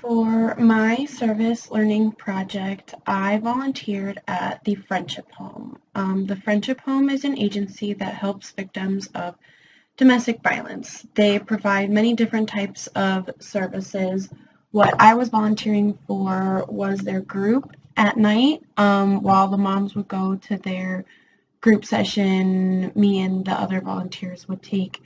For my service learning project, I volunteered at the Friendship Home. The Friendship Home is an agency that helps victims of domestic violence. They provide many different types of services. What I was volunteering for was their group at night. While the moms would go to their group session, me and the other volunteers would take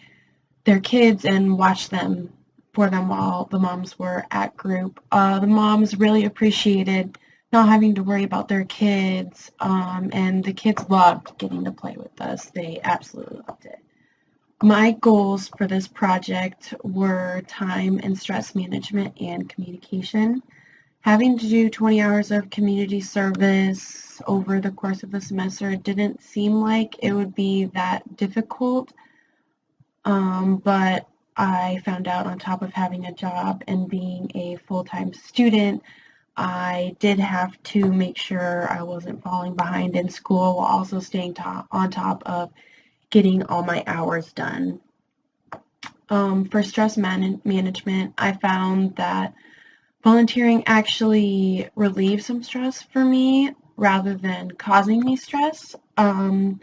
their kids and watch them for them while the moms were at group. The moms really appreciated not having to worry about their kids, and the kids loved getting to play with us. They absolutely loved it. My goals for this project were time and stress management and communication. Having to do 20 hours of community service over the course of the semester didn't seem like it would be that difficult, but I found out on top of having a job and being a full-time student, I did have to make sure I wasn't falling behind in school while also staying on top of getting all my hours done. For stress management, I found that volunteering actually relieves some stress for me rather than causing me stress. One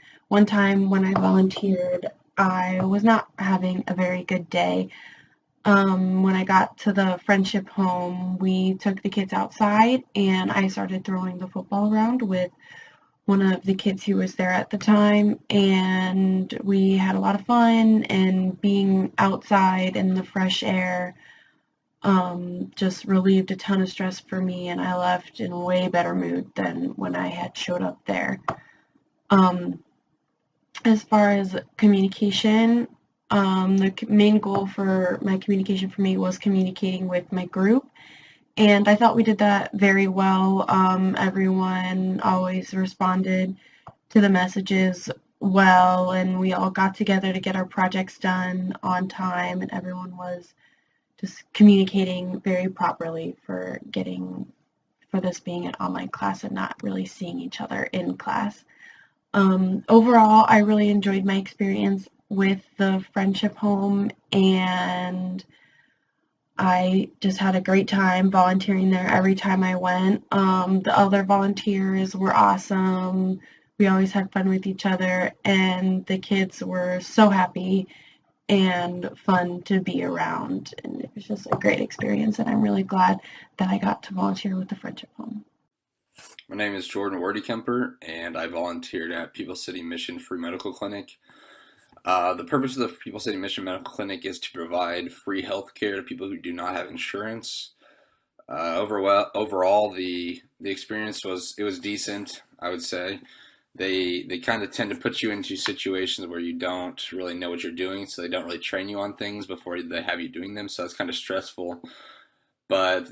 time when I volunteered, I was not having a very good day. When I got to the Friendship Home, we took the kids outside and I started throwing the football around with one of the kids who was there at the time, and we had a lot of fun, and being outside in the fresh air just relieved a ton of stress for me, and I left in a way better mood than when I had showed up there. As far as communication, the main goal for my communication for me was communicating with my group, and I thought we did that very well. Everyone always responded to the messages well, and we all got together to get our projects done on time, and everyone was just communicating very properly for this being an online class and not really seeing each other in class. Overall, I really enjoyed my experience with the Friendship Home, and I just had a great time volunteering there every time I went. The other volunteers were awesome. We always had fun with each other, and the kids were so happy and fun to be around. And it was just a great experience, and I'm really glad that I got to volunteer with the Friendship Home. My name is Jordan Wordykemper, and I volunteered at People City Mission Free Medical Clinic. The purpose of the People City Mission Medical Clinic is to provide free health care to people who do not have insurance. Overall, the experience was decent, I would say. They kind of tend to put you into situations where you don't really know what you're doing, so they don't really train you on things before they have you doing them, so it's kind of stressful. But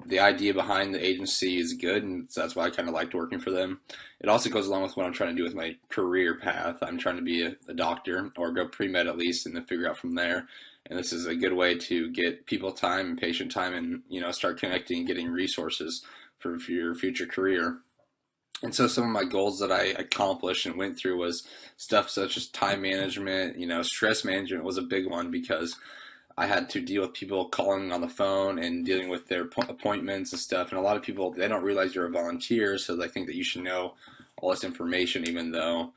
the idea behind the agency is good, and so that's why I kind of liked working for them. It also goes along with what I'm trying to do with my career path. I'm trying to be a doctor or go pre-med at least, and then figure out from there. And this is a good way to get people time and patient time, and start connecting and getting resources for your future career. And so some of my goals that I accomplished and went through was stuff such as time management. Stress management was a big one because I had to deal with people calling on the phone and dealing with their appointments and stuff. And a lot of people, they don't realize you're a volunteer, so they think that you should know all this information, even though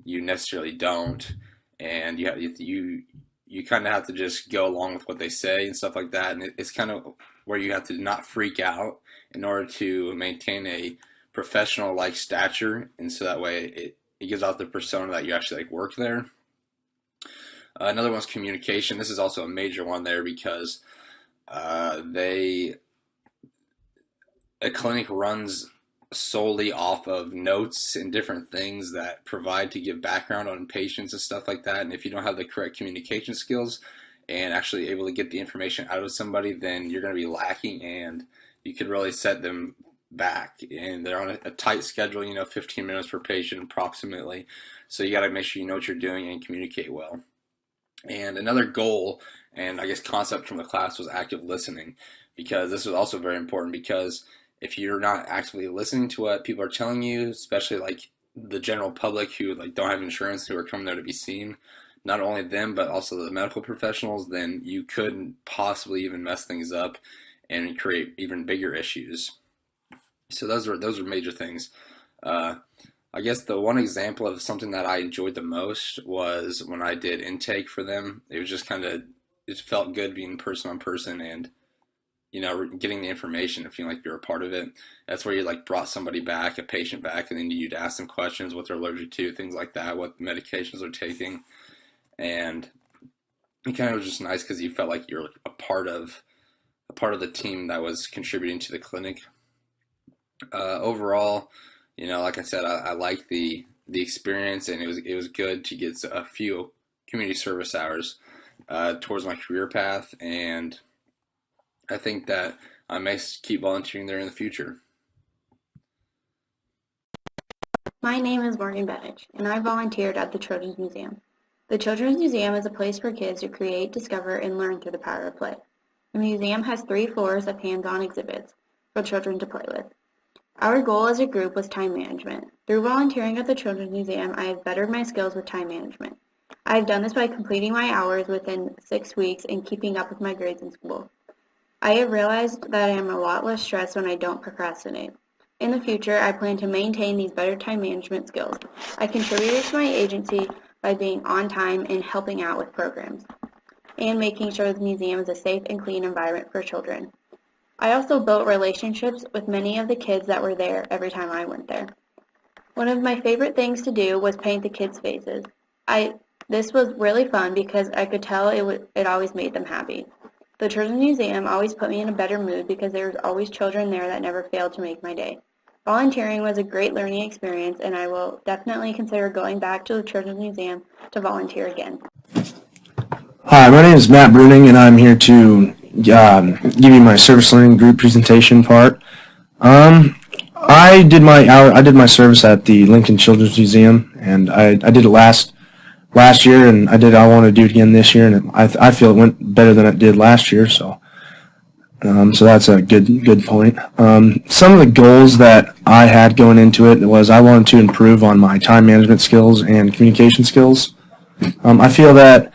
you necessarily don't. And you kind of have to just go along with what they say and stuff like that. And it's kind of where you have to not freak out in order to maintain a professional like stature, and so that way it gives out the persona that you actually like work there. Another one's communication. This is also a major one there because they a clinic runs solely off of notes and different things that provide to give background on patients and stuff like that. And if you don't have the correct communication skills and actually able to get the information out of somebody, then you're going to be lacking, and you could really set them back. And they're on a tight schedule, 15 minutes per patient approximately. So you got to make sure you know what you're doing and communicate well. And another goal and I guess concept from the class was active listening, because this was also very important, because if you're not actively listening to what people are telling you, especially like the general public who like don't have insurance, who are coming there to be seen, not only them but also the medical professionals, then you could possibly even mess things up and create even bigger issues. So those are major things. Uh, I guess the one example of something that I enjoyed the most was when I did intake for them. It was just kind of, it felt good being person on person and, getting the information and feeling like you're a part of it. That's where you like brought somebody back, a patient back, and then you'd ask them questions, what they're allergic to, things like that, what medications they're taking. And it kind of was just nice because you felt like you're a part of the team that was contributing to the clinic. Overall, like I said, I liked the experience, and it was good to get a few community service hours towards my career path, and I think that I may keep volunteering there in the future. My name is Morgan Bennett, and I volunteered at the Children's Museum. The Children's Museum is a place for kids to create, discover, and learn through the power of play. The museum has 3 floors of hands-on exhibits for children to play with. Our goal as a group was time management. Through volunteering at the Children's Museum, I have bettered my skills with time management. I have done this by completing my hours within 6 weeks and keeping up with my grades in school. I have realized that I am a lot less stressed when I don't procrastinate. In the future, I plan to maintain these better time management skills. I contributed to my agency by being on time and helping out with programs, and making sure the museum is a safe and clean environment for children. I also built relationships with many of the kids that were there every time I went there. One of my favorite things to do was paint the kids' faces. I This was really fun because I could tell it always made them happy. The Children's Museum always put me in a better mood because there was always children there that never failed to make my day. Volunteering was a great learning experience, and I will definitely consider going back to the Children's Museum to volunteer again. Hi, my name is Matt Bruning, and I'm here to give you my service learning group presentation part. Um, I did my service at the Lincoln Children's Museum, and I did it last year, and I want to do it again this year, and I feel it went better than it did last year. So that's a good point. Some of the goals that I had going into it was I wanted to improve on my time management skills and communication skills. I feel that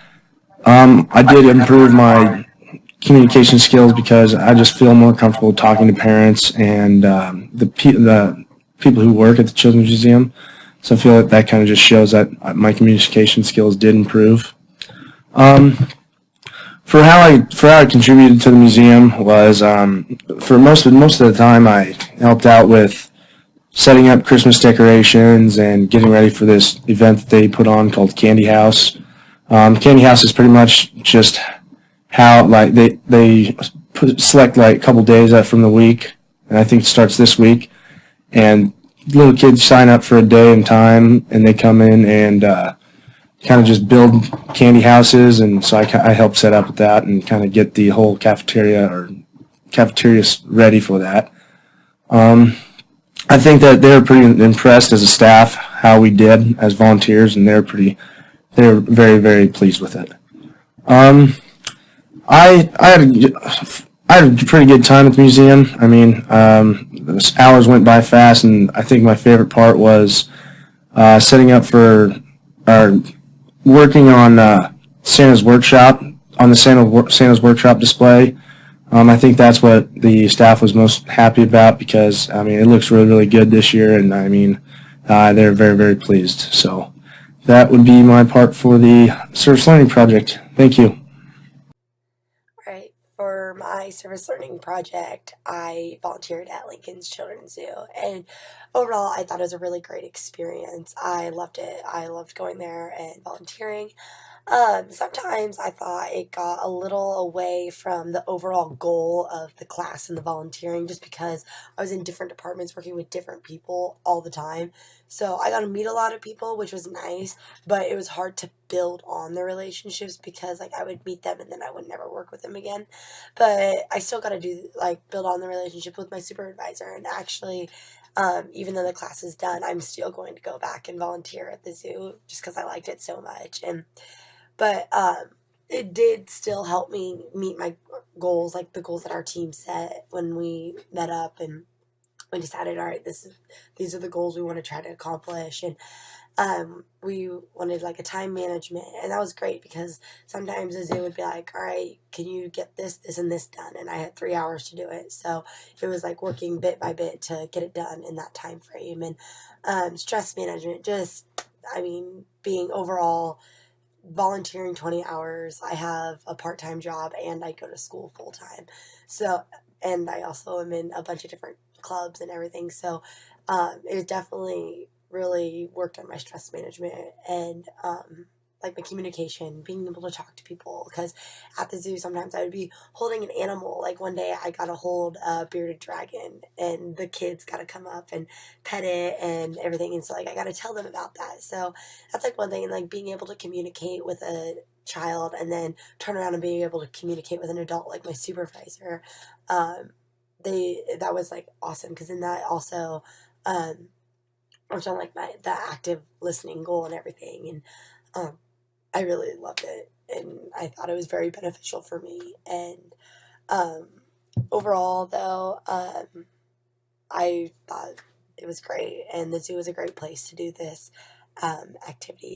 I did improve my communication skills because I just feel more comfortable talking to parents and the people who work at the Children's Museum. So I feel that that kind of just shows that my communication skills did improve. Um, for how I contributed to the museum was for most of the time I helped out with setting up Christmas decorations and getting ready for this event that they put on called Candy House. Candy House is pretty much just how like select like a couple days out from the week, and I think it starts this week. And little kids sign up for a day and time, and they come in and kind of just build candy houses. And so I help set up with that and kind of get the whole cafeteria ready for that. I think that they were pretty impressed as a staff how we did as volunteers, and they're very, very pleased with it. Um, I had a pretty good time at the museum. I mean, the hours went by fast, and I think my favorite part was setting up for or working on Santa's workshop on the Santa's workshop display. I think that's what the staff was most happy about because I mean it looks really really good this year, and I mean they're very very pleased. So that would be my part for the service learning project. Thank you. Right. For my service learning project, I volunteered at Lincoln's Children's Zoo, and overall, I thought it was a really great experience. I loved it. I loved going there and volunteering. Sometimes I thought it got a little away from the overall goal of the class and the volunteering just because I was in different departments working with different people all the time. So I got to meet a lot of people, which was nice, but it was hard to build on the relationships because like I would meet them and then I would never work with them again. But I still got to do like build on the relationship with my supervisor, and actually even though the class is done, I'm still going to go back and volunteer at the zoo just because I liked it so much. But it did still help me meet my goals, like the goals that our team set when we met up, and we decided, all right, these are the goals we want to try to accomplish, and we wanted like a time management, and that was great because sometimes the zoo would be like, all right, can you get this and this done, and I had 3 hours to do it, so it was like working bit by bit to get it done in that time frame. And stress management, just, I mean, being overall volunteering 20 hours. I have a part-time job and I go to school full-time. So, and I also am in a bunch of different clubs and everything. So, it definitely really worked on my stress management and, like my communication, being able to talk to people. Because at the zoo, sometimes I would be holding an animal. Like one day I got to hold a bearded dragon and the kids got to come up and pet it and everything. And so like I got to tell them about that. So that's like one thing, and like being able to communicate with a child and then turn around and being able to communicate with an adult like my supervisor, that was like awesome, because in that also worked on like the active listening goal and everything. And I really loved it, and I thought it was very beneficial for me. And um, overall though, I thought it was great, and the zoo was a great place to do this activity.